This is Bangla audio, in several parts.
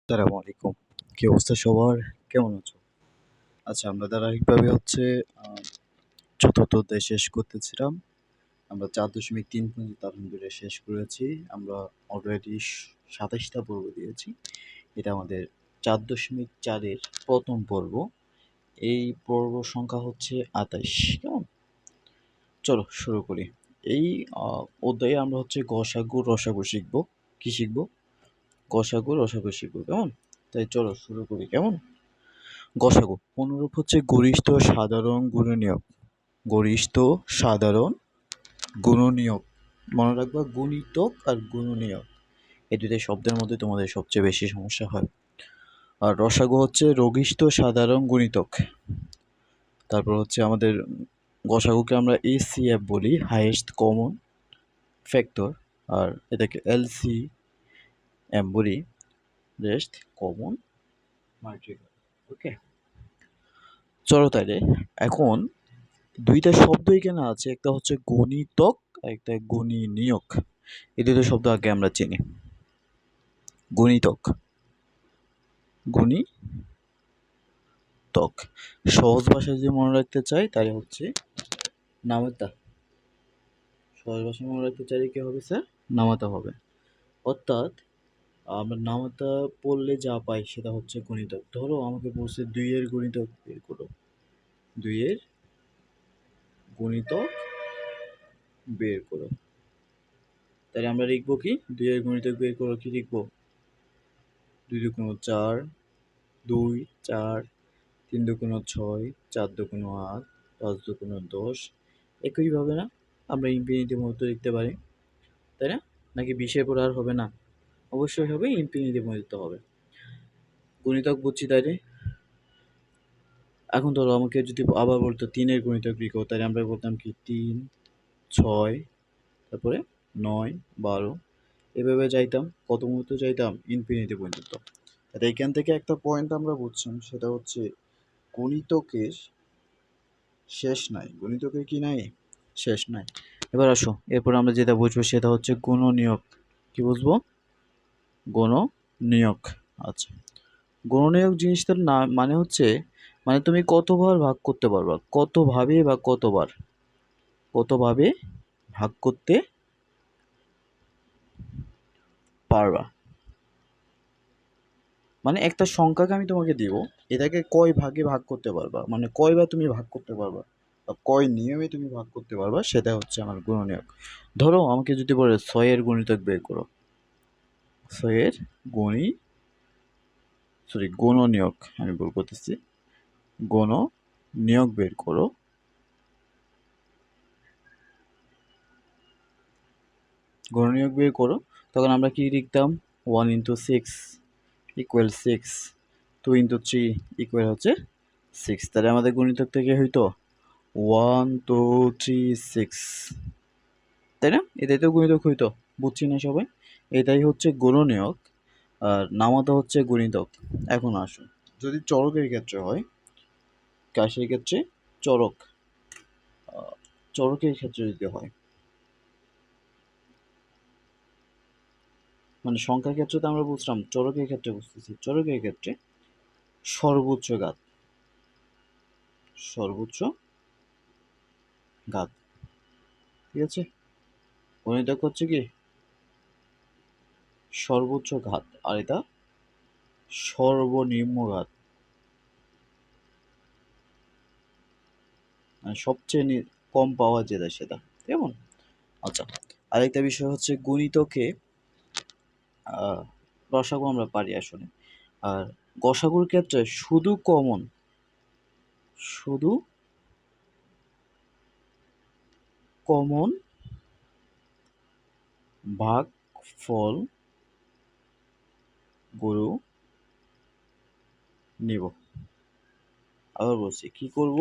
আসসালামু আলাইকুম। কি অবস্থা সবার? কেমন আছো? আচ্ছা, আমরা ধারাবাহিকভাবে আ চতুর্থ অধ্যায় শেষ করতেছিলাম। আমরা ৪.৩ পর্যন্ত আলহামদুলিল্লাহ শেষ করেছি। আমরা অলরেডি ২৭ টা পর্ব দিয়েছি। এটা আমাদের ৪.৪ এর ১ম পর্ব। এই পর্ব সংখ্যা হচ্ছে ২৮, কেমন? চলো শুরু করি। এই আ অধ্যায়ে আমরা গসাগু, রসাগু শিখব। কি শিখব? গসাগু, রসাগু শিখব, কেমন? তাই চলো শুরু করি, কেমন? গসাগু অনুরূপ গরিষ্ঠ সাধারণ গুণনীয়ক। গরিষ্ঠ সাধারণ গুণনীয়ক, মনে রাখবা গুণিতক আর গুণনীয়ক এই দুইটা শব্দের মধ্যে তোমাদের সবচেয়ে বেশি সমস্যা হয়। আর রসাগু রোগিষ্ঠ সাধারণ গুণিতক। তারপর আমাদের গসাগুকে আমরা এসিএফ বলি, হাইয়েস্ট কমন ফ্যাক্টর। আর এটাকে এলসিএম বলি, রেস্ট কমন মাল্টিপল। ওকে, চলো তাইলে এখন দুইটা শব্দ এখানে আছে, একটা গণিতক আর একটা গুণিনিয়ক। এই দুটো শব্দ আগে আমরা চিনি। গণিতক, গুণিতক সহজ ভাষায় যদি মনে রাখতে চাই তাহলে নামাতা। সহজ ভাষায় মনে রাখতে চাইলে কি হবে স্যার? নামাতা হবে। অর্থাৎ আমরা নামাতা পড়লে যা পাই সেটা গণিতক। ধরো আমাকে বলছে ২ এর গণিতক বের করো। ২ এর গণিতক বের করো। তাহলে আমরা লিখবো কি? ২ এর গণিতক বের করো, কি লিখবো? ২ দুগুণ ৪, ২ ৪, ৩ দুগুণ ৬, ৪ দুগুণ ৮, ৫ দুগুণ ১০। একইভাবে না আমরা ইনফিনিটির মতো লিখতে পারি, তাই না? নাকি ২০-এর পরে আর হবে না? অবশ্যই হবে, ইনফিনিটির মধ্যে দিতে হবে। গুণিতক বুঝছি তাইলে। এখন ধরো আমাকে যদি আবার বলতো ৩ এর গণিতক লিখো, তাহলে আমরা বলতাম কি ৩, ৬, তারপরে ৯, ১২, এভাবে যাইতাম। কত পর্যন্ত যাইতাম? ইনফিনিটি পর্যন্ত। আর এইখান থেকে একটা পয়েন্ট আমরা বুঝছিলাম, সেটা গণিতকের শেষ নাই। গণিতকের কি নাই? শেষ নাই। এবার আসো, এরপর আমরা যেটা বুঝবো সেটা গুণনীয়ক। কি বুঝবো? গুণনীয়ক। আচ্ছা, গুণনীয়ক জিনিসটার না মানে মানে তুমি কতবার ভাগ করতে পারবা, কতভাবে বা কতবার, কতভাবে ভাগ করতে পারবা। মানে একটা সংখ্যাকে আমি তোমাকে দিব, এটাকে কয় ভাগে ভাগ করতে পারবা, মানে কয়বার তুমি ভাগ করতে পারবা বা কয় নিয়মে তুমি ভাগ করতে পারবা, সেটা আমার গুণনীয়ক। ধরো আমাকে যদি বলে ৬ এর গণিতক বের করো, ৬ এর গুণনীয়ক, আমি ভুল করতেছি, গুণনীয়ক বের করো। গুণনীয়ক বের করো, তখন আমরা কি লিখতাম? 1 ইন্টু 6 ইকুয়াল 6, 2 ইন্টু 3 ইকুয়াল 6। তাহলে আমাদের গুণিতক থেকে হইতো 1 2 3 6, তাই না? এটাই তো গুণিতক হইতো। বুঝছি না সবাই? এটাই গুণনীয়ক, আর নামাতা গুণিতক। এখন আসুন, যদি চরকের ক্ষেত্রে হয়, কাশের ক্ষেত্রে চরক, চরকের ক্ষেত্রে যদি হয়, মানে সংখ্যার ক্ষেত্রে তো আমরা বুঝলাম, চরকের ক্ষেত্রে বুঝতেছি। চরকের ক্ষেত্রে সর্বোচ্চ ঘাত, সর্বোচ্চ ঘাত, ঠিক আছে? গণিতক কি? সর্বোচ্চ ঘাত, আর এটা সর্বনিম্ন ঘাত, মানে সবচেয়ে কম পাওয়া যেটা সেটা, কেমন? আচ্ছা, আরেকটা বিষয় গণিতকে রসাগু আমরা পারি আসলে। আর গসাগুর ক্ষেত্রে শুধু কমন, শুধু কমন ভাগফল গুলো নিব। আবার বলছি, কি করব?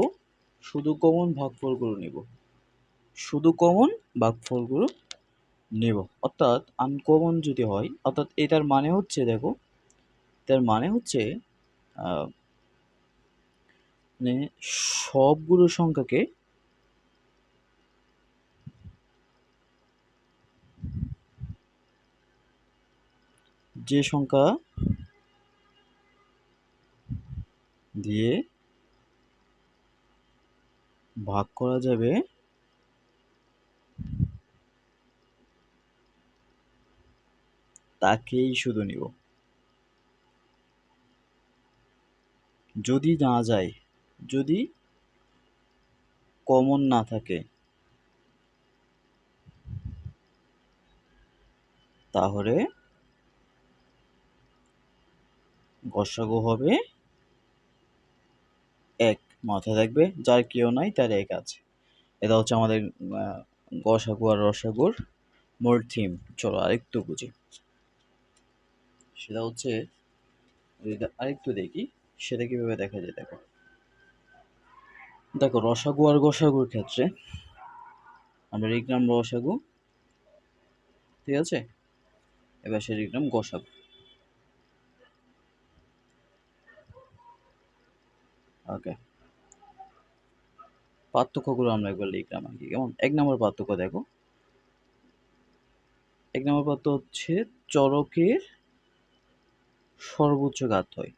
শুধু কমন ভাগফলগুলো নিব, শুধু কমন ভাগফলগুলো নেব। অর্থাৎ আনকমন যদি হয়, অর্থাৎ এটার মানে দেখো, এটার মানে আহ, মানে সবগুলো সংখ্যাকে যে সংখ্যা দিয়ে ভাগ করা যাবে তাকেই শুধু নিব। যদি না যায়, যদি কমন না থাকে, তাহলে গসাগু হবে ১। মাথায় রাখবে, যার কেউ নাই তার ১ আছে। এটা হচ্ছে আমাদের গসাগু আর রসাগুর মূল থিম। চলো আরেকটু বুঝি। সেটা হচ্ছে যদি আরেকটু দেখি সেটা কিভাবে দেখা যায়। দেখো দেখো রসাগু আর গসাগুর ক্ষেত্রে আমরা লিখলাম রসাগু, ঠিক আছে? এবার সে লিখলাম গসাগু। ওকে, পার্থক্যগুলো আমরা একবার লিখলাম আর কি। কেমন? ১ নম্বর পার্থক্য দেখো, ১ নম্বর পার্থক্য হচ্ছে চরকের সর্বোচ্চ ঘাত হয়।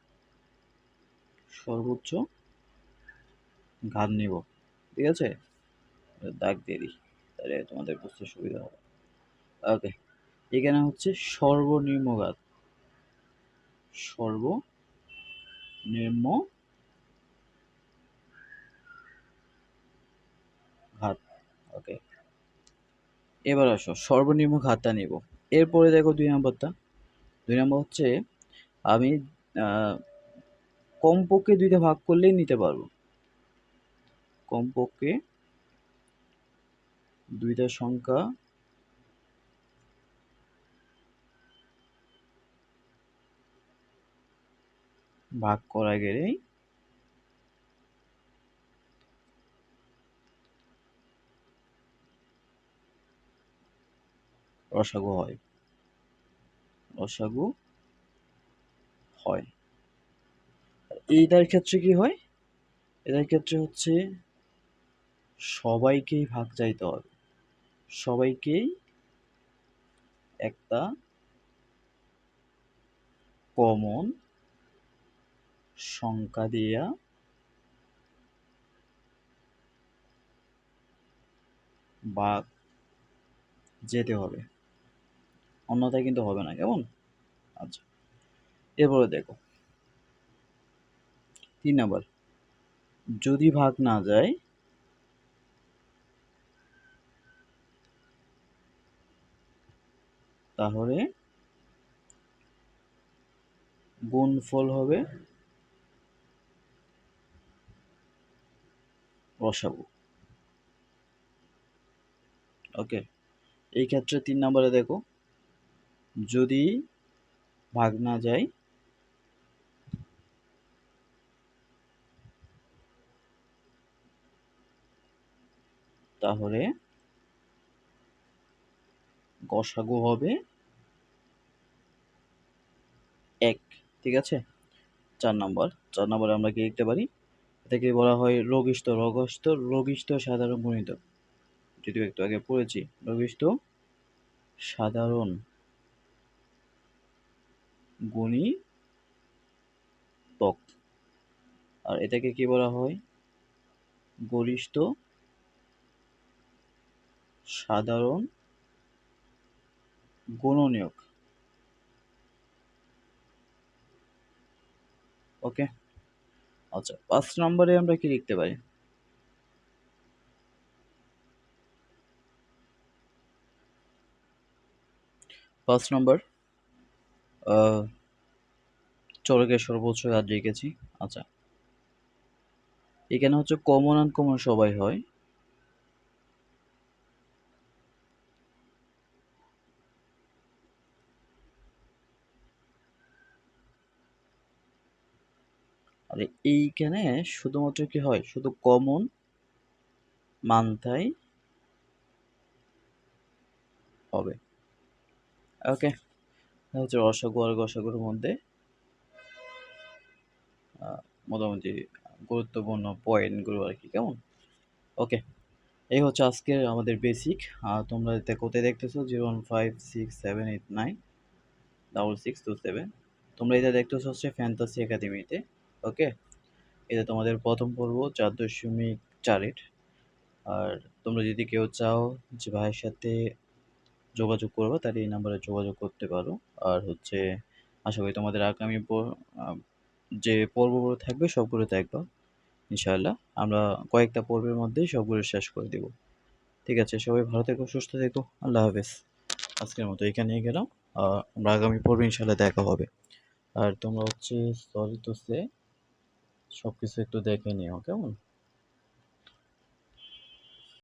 সর্বোচ্চ ঘাত নিব, ঠিক আছে? দাগ দিয়ে দিই, তাহলে তোমাদের বুঝতে সুবিধা হবে। ওকে, এখানে হচ্ছে সর্বনিম্ন ঘাত, সর্বনিম্ন ঘাত। ওকে, এবার আসো সর্বনিম্ন ঘাতটা নিব। এরপরে দেখো ২ নম্বরটা। ২ নম্বর হচ্ছে আমি কমপক্ষে ২টা ভাগ করলেই নিতে পারবো। কমপক্ষে ২টা সংখ্যা ভাগ করা গেলেই রসাগু হয়। রসাগু হয়। এইটার ক্ষেত্রে কি হয়? এটার ক্ষেত্রে হচ্ছে সবাইকেই ভাগ চাইতে হবে। সবাইকেই একটা কমন সংখ্যা দিয়া ভাগ যেতে হবে, অন্যথায় কিন্তু হবে না। কেমন? আচ্ছা, এরপরে দেখো ৩ নাম্বার, যদি ভাগ না যায় তাহলে গুণফল হবে রসাগু। ওকে, এই ক্ষেত্রে ৩ নাম্বারে দেখো, যদি ভাগ না যায় তাহলে গসাগু হবে ১, ঠিক আছে? ৪ নাম্বার, ৪ নাম্বারে আমরা কি লিখতে পারি? এটাকে বলা হয় লঘিষ্ঠ। লঘিষ্ঠ সাধারণ গুণিতক, যদিও একটু আগে পড়েছি। লঘিষ্ঠ সাধারণ গুণিতক। আর এটাকে কি বলা হয়? গরিষ্ঠ সাধারণ গুণনীয়ক। ওকে, আচ্ছা ৫ নম্বরে আমরা কি লিখতে পারি? ৫ নম্বর চরকের সর্বোচ্চ ঘাত লিখেছি। আচ্ছা, এখানে হচ্ছে কমন আনকমন সবাই হয়। আর এইখানে শুধুমাত্র কি হয়? শুধু কমন মানটাই হবে। ওকে, হচ্ছে রসাগু আর গসাগুর মধ্যে মোটামুটি গুরুত্বপূর্ণ পয়েন্টগুলো আর কি। কেমন? ওকে, এই হচ্ছে আজকের আমাদের বেসিক। তোমরা কোথায় দেখতেছো 01567896627, তোমরা এটা দেখতেছো হচ্ছে ফ্যান্টাসি একাডেমিতে। ওকে, এটা তোমাদের প্রথম পর্ব 4.4-এর। আর তোমরা যদি কেউ চাও যে ভাইয়ের সাথে যোগাযোগ করবা, তাহলে এই নাম্বারে যোগাযোগ করতে পারো। আর হচ্ছে আশা করি তোমাদের আগামী যে পর্বগুলো থাকবে সবগুলো দেখবা ইনশাআল্লাহ। আমরা কয়েকটা পর্বের মধ্যেই সবগুলো শেষ করে দেব। ঠিক আছে, সবাই ভালো থেকো, সুস্থ থেকো। আল্লাহ হাফেজ। আজকের মতো এখানেই গেলাম। আমরা আগামী পর্বে ইনশাআল্লাহ দেখা হবে। আর তোমরা হচ্ছে সরি টু সে সবকিছু একটু দেখে নিও, কেমন?